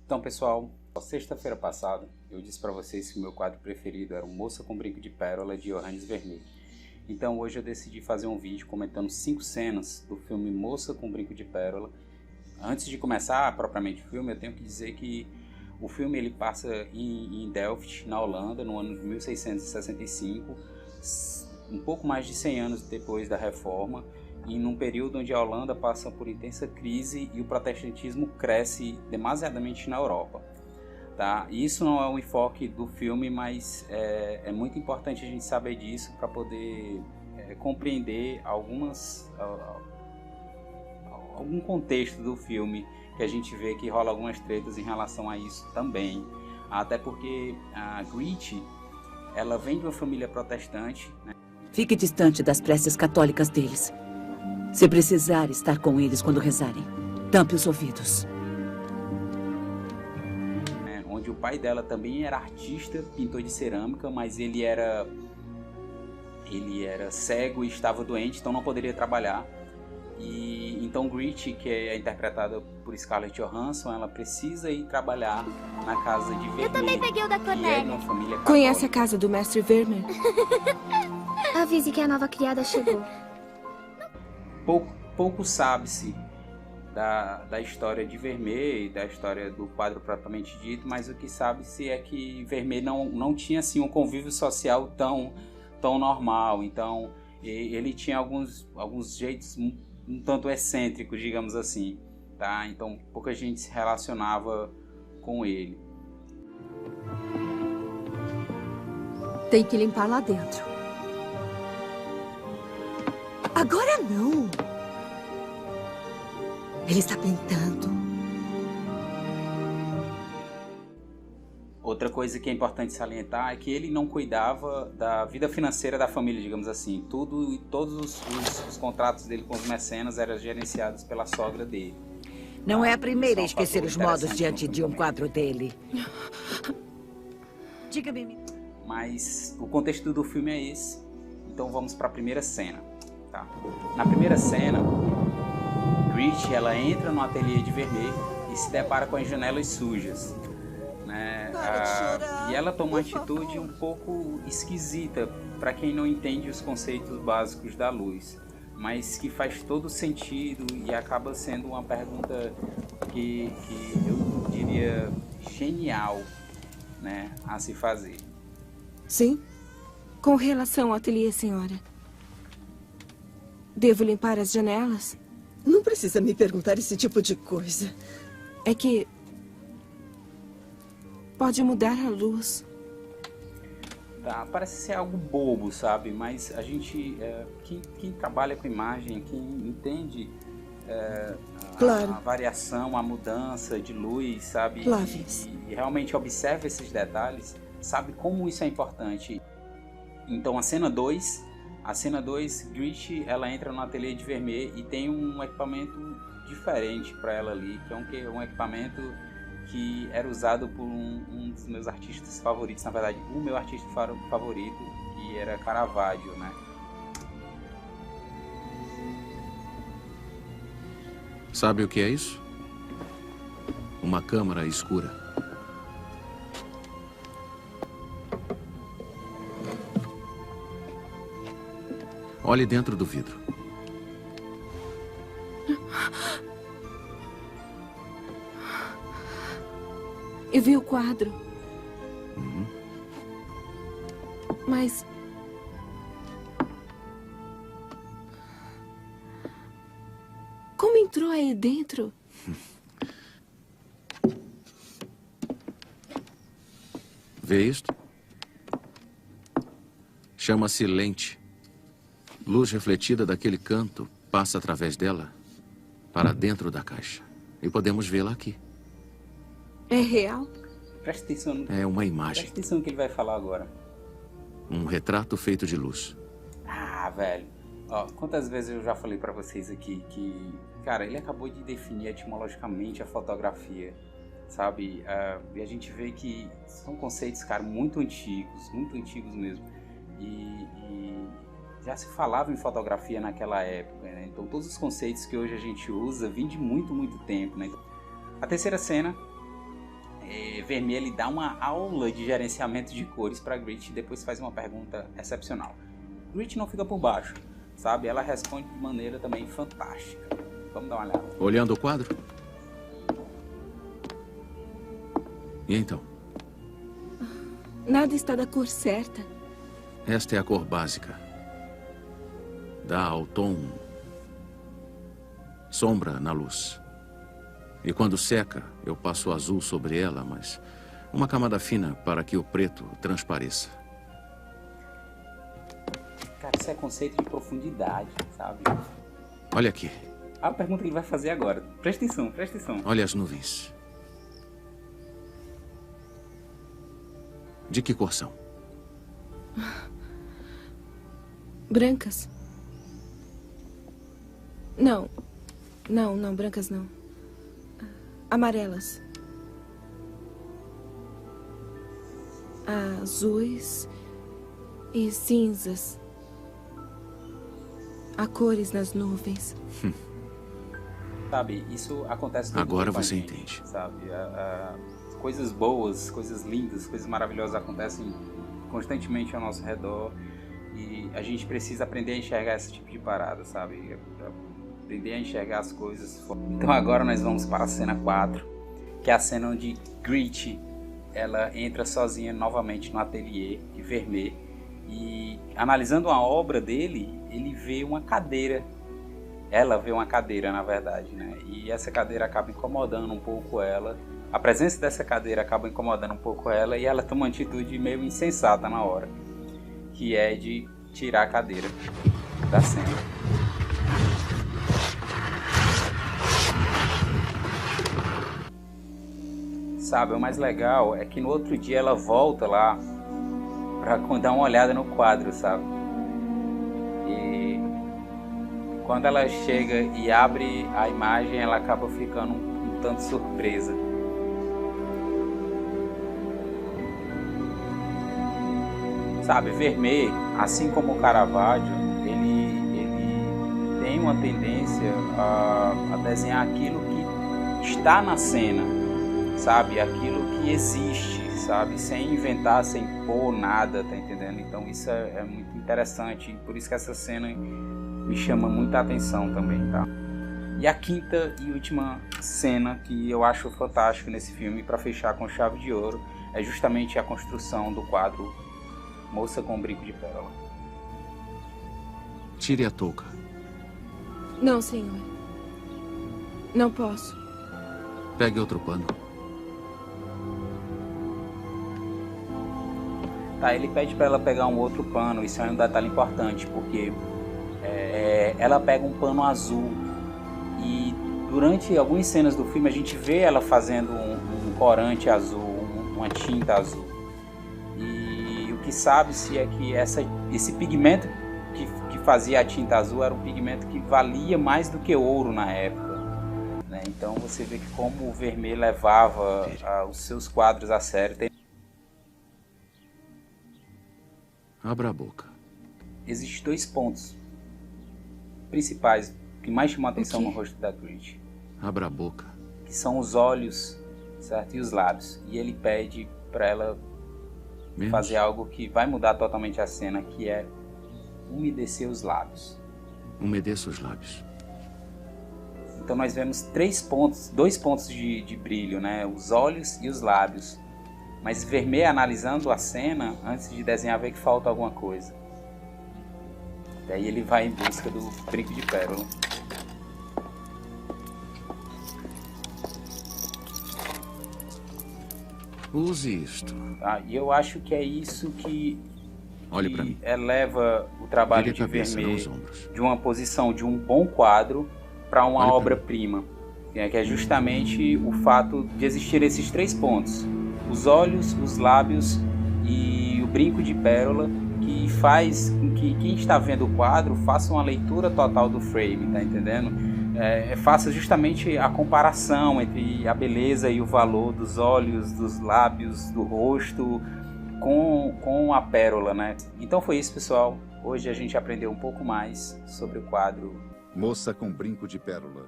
Então, pessoal, sexta-feira passada eu disse para vocês que o meu quadro preferido era o Moça com Brinco de Pérola, de Johannes Vermeer. Então hoje eu decidi fazer um vídeo comentando 5 cenas do filme Moça com Brinco de Pérola. Antes de começar propriamente o filme, eu tenho que dizer que o filme ele passa em Delft, na Holanda, no ano de 1665, um pouco mais de 100 anos depois da Reforma, e num período onde a Holanda passa por intensa crise e o protestantismo cresce demasiadamente na Europa. Tá? Isso não é o enfoque do filme, mas é muito importante a gente saber disso para poder compreender algum contexto do filme, que a gente vê que rola algumas tretas em relação a isso também. Até porque a Gretchen, ela vem de uma família protestante, né? Fique distante das preces católicas deles. Se precisar estar com eles quando rezarem, tampe os ouvidos. Onde o pai dela também era artista, pintor de cerâmica, mas ele era cego e estava doente, então não poderia trabalhar. E então Gretchen, que é interpretada por Scarlett Johansson, ela precisa ir trabalhar na casa de Vermeer. Eu também peguei o da Cornélia. É de uma família católica. Conhece a casa do mestre Vermeer? Avise que a nova criada chegou. Pouco sabe-se da história de Vermeer e da história do quadro propriamente dito, mas o que sabe-se é que Vermeer não tinha assim, um convívio social tão normal. Então ele tinha alguns jeitos um tanto excêntricos, digamos assim, tá? Então pouca gente se relacionava com ele. Tem que limpar lá dentro. Agora não! Ele está pintando. Outra coisa que é importante salientar é que ele não cuidava da vida financeira da família, digamos assim. Todos os contratos dele com os mecenas eram gerenciados pela sogra dele. Não é a primeira a Isso é um esquecer fator os modos interessante diante no de um filme quadro dele. Diga-me. Mas o contexto do filme é esse. Então vamos para a primeira cena. Tá? Na primeira cena, Gretchen ela entra no ateliê de Vermeer e se depara com as janelas sujas, né? E ela toma uma atitude um pouco esquisita para quem não entende os conceitos básicos da luz, mas que faz todo sentido e acaba sendo uma pergunta que eu diria genial, né, a se fazer. Sim? Com relação ao ateliê, senhora. Devo limpar as janelas? Não precisa me perguntar esse tipo de coisa. É que pode mudar a luz. Tá, parece ser algo bobo, sabe? Mas a gente, quem trabalha com imagem, quem entende Claro. a variação, a mudança de luz, sabe? E realmente observa esses detalhes, sabe como isso é importante. Então a cena 2, Gretchen, ela entra no ateliê de Vermeer e tem um equipamento diferente para ela ali, que é um equipamento que era usado por um dos meus artistas favoritos, na verdade, o meu artista favorito, que era Caravaggio, né? Sabe o que é isso? Uma câmara escura. Olhe dentro do vidro. Eu vi o quadro. Mas... como entrou aí dentro? Vê isto? Chama-se lente. Luz refletida daquele canto passa através dela para dentro da caixa. E podemos vê-la aqui. É real? Presta atenção. É uma imagem. Presta atenção no que ele vai falar agora. Um retrato feito de luz. Ah, velho. Ó, quantas vezes eu já falei pra vocês aqui que... Cara, ele acabou de definir etimologicamente a fotografia, sabe? E a gente vê que são conceitos, cara, muito antigos mesmo. E já se falava em fotografia naquela época, né? Então todos os conceitos que hoje a gente usa vêm de muito tempo, né? A terceira cena Vermeer ele dá uma aula de gerenciamento de cores para Grit e depois faz uma pergunta excepcional. Grit não fica por baixo, sabe? Ela responde de maneira também fantástica. Vamos dar uma olhada. Olhando o quadro? E então? Nada está da cor certa. Esta é a cor básica. Dá ao tom sombra na luz. E quando seca, eu passo azul sobre ela, mas uma camada fina para que o preto transpareça. Cara, isso é conceito de profundidade, sabe? Olha aqui. A pergunta que ele vai fazer agora. Presta atenção, presta atenção. Olha as nuvens. De que cor são? Brancas. Não, brancas não. Amarelas. Azuis e cinzas. Há cores nas nuvens. Sabe, isso acontece todo Agora dia com a você gente, entende. sabe? Coisas boas, coisas lindas, coisas maravilhosas acontecem constantemente ao nosso redor e a gente precisa aprender a enxergar esse tipo de parada, sabe? Aprender a enxergar as coisas. Então agora nós vamos para a cena 4, que é a cena onde Grit ela entra sozinha novamente no ateliê de Vermeer e analisando a obra dele, ele vê uma cadeira. Ela vê uma cadeira, na verdade, né? E essa cadeira acaba incomodando um pouco ela. A presença dessa cadeira acaba incomodando um pouco ela e ela toma uma atitude meio insensata na hora, que é de tirar a cadeira da cena. Sabe, o mais legal é que no outro dia ela volta lá pra dar uma olhada no quadro, sabe? E quando ela chega e abre a imagem, ela acaba ficando um tanto surpresa. Sabe, Vermeer, assim como o Caravaggio, ele tem uma tendência a desenhar aquilo que está na cena, sabe? Aquilo que existe, sabe? Sem inventar, sem pôr nada, tá entendendo? Então isso é muito interessante, por isso que essa cena me chama muita atenção também, tá? E a quinta e última cena que eu acho fantástica nesse filme, para fechar com chave de ouro, é justamente a construção do quadro Moça com Brinco de Pérola. Tire a touca. Não, senhor. Não posso. Pegue outro pano. Tá, ele pede para ela pegar um outro pano. Isso é um detalhe importante, porque ela pega um pano azul e durante algumas cenas do filme a gente vê ela fazendo um corante azul, uma tinta azul. E o que sabe-se é que esse pigmento que fazia a tinta azul era um pigmento que valia mais do que ouro na época, né? Então você vê que como o Vermeer levava os seus quadros a sério. Abra a boca. Existem dois pontos principais que mais chamam a atenção no rosto da Grit. Abra a boca. Que são os olhos, certo? E os lábios. E ele pede para ela fazer algo que vai mudar totalmente a cena, que é umedecer os lábios. Umedeça os lábios. Então nós vemos dois pontos de brilho, né? Os olhos e os lábios. Mas Vermeer, analisando a cena, antes de desenhar, vê que falta alguma coisa. Daí ele vai em busca do brinco de pérola. Use isto. E eu acho que é isso que Olhe para mim. eleva o trabalho Vire a de cabeça, não Vermeer os ombros. de uma posição de um bom quadro para uma Olhe pra obra-prima, que é justamente o fato de existir esses três pontos: os olhos, os lábios e o brinco de pérola, que faz com que quem está vendo o quadro faça uma leitura total do frame, tá entendendo? Faça justamente a comparação entre a beleza e o valor dos olhos, dos lábios, do rosto com a pérola, né? Então foi isso, pessoal. Hoje a gente aprendeu um pouco mais sobre o quadro Moça com Brinco de Pérola.